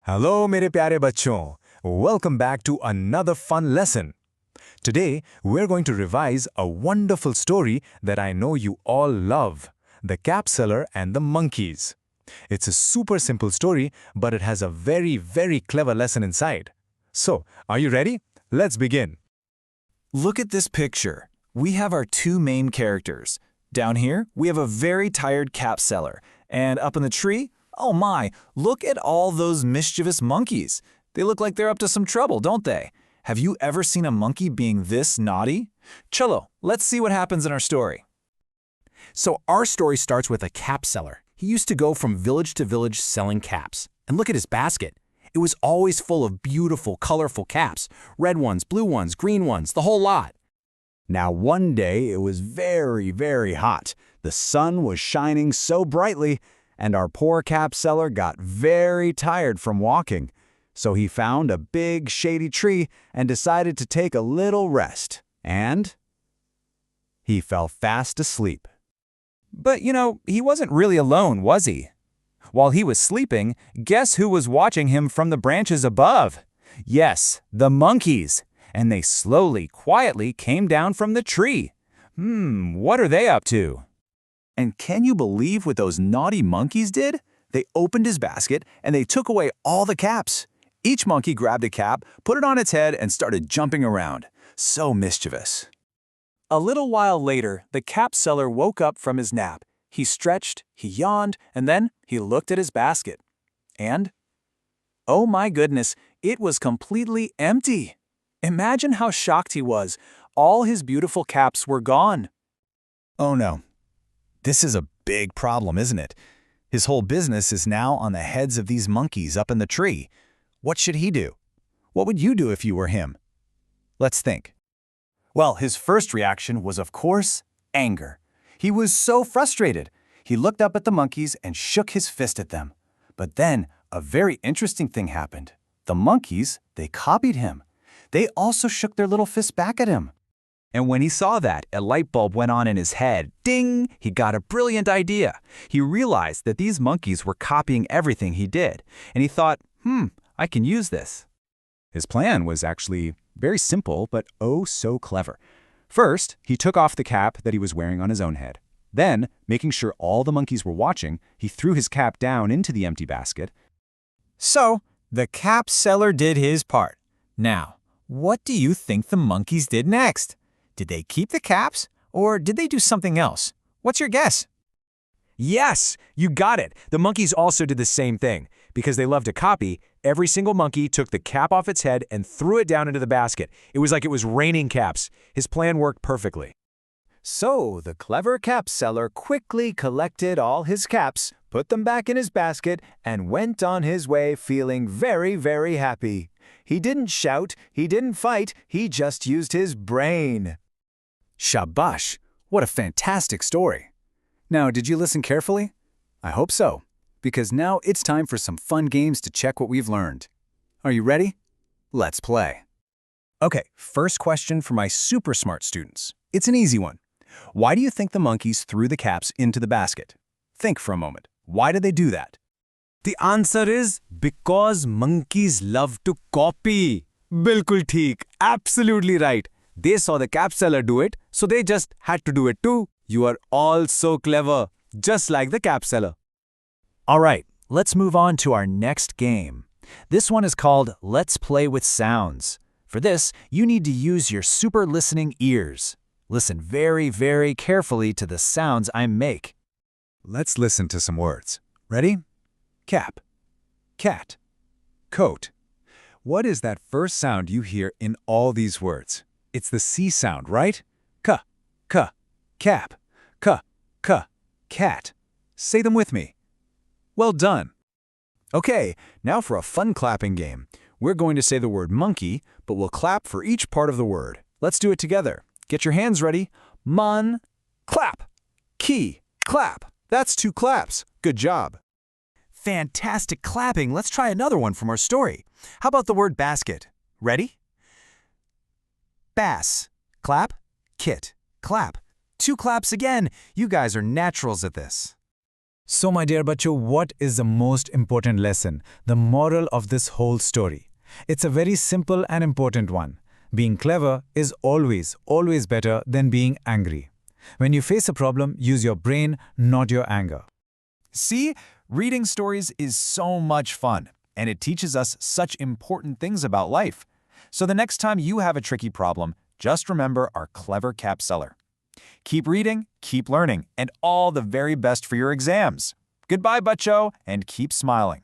Hello मेरे प्यारे बच्चों. Welcome back to another fun lesson. Today we're going to revise a wonderful story that I know you all love, The Cap Seller and the Monkeys. It's a super simple story, but it has a very clever lesson inside. So, are you ready? Let's begin. Look at this picture. We have our two main characters. Down here, we have a very tired cap seller. And up in the tree, oh my, look at all those mischievous monkeys. They look like they're up to some trouble, don't they? Have you ever seen a monkey being this naughty? Chalo, let's see what happens in our story. So our story starts with a cap seller. He used to go from village to village selling caps. And look at his basket. It was always full of beautiful, colorful caps. Red ones, blue ones, green ones, the whole lot. Now one day it was very hot. The sun was shining so brightly, and our poor cap seller got very tired from walking. So he found a big shady tree and decided to take a little rest. And he fell fast asleep. But he wasn't really alone, was he? While he was sleeping, guess who was watching him from the branches above? Yes, the monkeys. And they slowly, quietly came down from the tree. What are they up to? And can you believe what those naughty monkeys did? They opened his basket and they took away all the caps. Each monkey grabbed a cap, put it on its head, and started jumping around. So mischievous. A little while later, the cap seller woke up from his nap. He stretched, he yawned, and then he looked at his basket. And, oh my goodness, it was completely empty. Imagine how shocked he was. All his beautiful caps were gone. Oh no. This is a big problem, isn't it? His whole business is now on the heads of these monkeys up in the tree. What should he do? What would you do if you were him? Let's think. Well, his first reaction was, of course, anger. He was so frustrated. He looked up at the monkeys and shook his fist at them. But then a very interesting thing happened. The monkeys, they copied him. They also shook their little fists back at him. And when he saw that, a light bulb went on in his head. Ding! He got a brilliant idea. He realized that these monkeys were copying everything he did. And he thought, I can use this. His plan was actually very simple, but oh so clever. First, he took off the cap that he was wearing on his own head. Then, making sure all the monkeys were watching, he threw his cap down into the empty basket. So, the cap seller did his part. Now, what do you think the monkeys did next? Did they keep the caps, or did they do something else? What's your guess? Yes, you got it. The monkeys also did the same thing. Because they love to copy, every single monkey took the cap off its head and threw it down into the basket. It was like it was raining caps. His plan worked perfectly. So the clever cap seller quickly collected all his caps, put them back in his basket, and went on his way feeling very happy. He didn't shout, he didn't fight, he just used his brain. Shabash! What a fantastic story. Now, did you listen carefully? I hope so, because now it's time for some fun games to check what we've learned. Are you ready? Let's play. Okay, first question for my super smart students. It's an easy one. Why do you think the monkeys threw the caps into the basket? Think for a moment. Why did they do that? The answer is because monkeys love to copy. Bilkul theek. Absolutely right. They saw the cap seller do it, so they just had to do it too. You are all so clever, just like the cap seller. All right, let's move on to our next game. This one is called Let's Play with Sounds. For this, you need to use your super listening ears. Listen very carefully to the sounds I make. Let's listen to some words. Ready? Cap, cat, coat. What is that first sound you hear in all these words? It's the C sound, right? K, cap, k, cat. Say them with me. Well done. Okay, now for a fun clapping game. We're going to say the word monkey, but we'll clap for each part of the word. Let's do it together. Get your hands ready. Mon, clap. Key, clap. That's 2 claps. Good job. Fantastic clapping. Let's try another one from our story. How about the word basket? Ready? Bass. Clap. Kit. Clap. 2 claps again. You guys are naturals at this. So, my dear bachcho, what is the most important lesson, the moral of this whole story? It's a very simple and important one. Being clever is always, always better than being angry. When you face a problem, use your brain, not your anger. See, reading stories is so much fun, and it teaches us such important things about life. So the next time you have a tricky problem, just remember our clever cap seller. Keep reading, keep learning, and all the very best for your exams. Goodbye, bachcho, and keep smiling.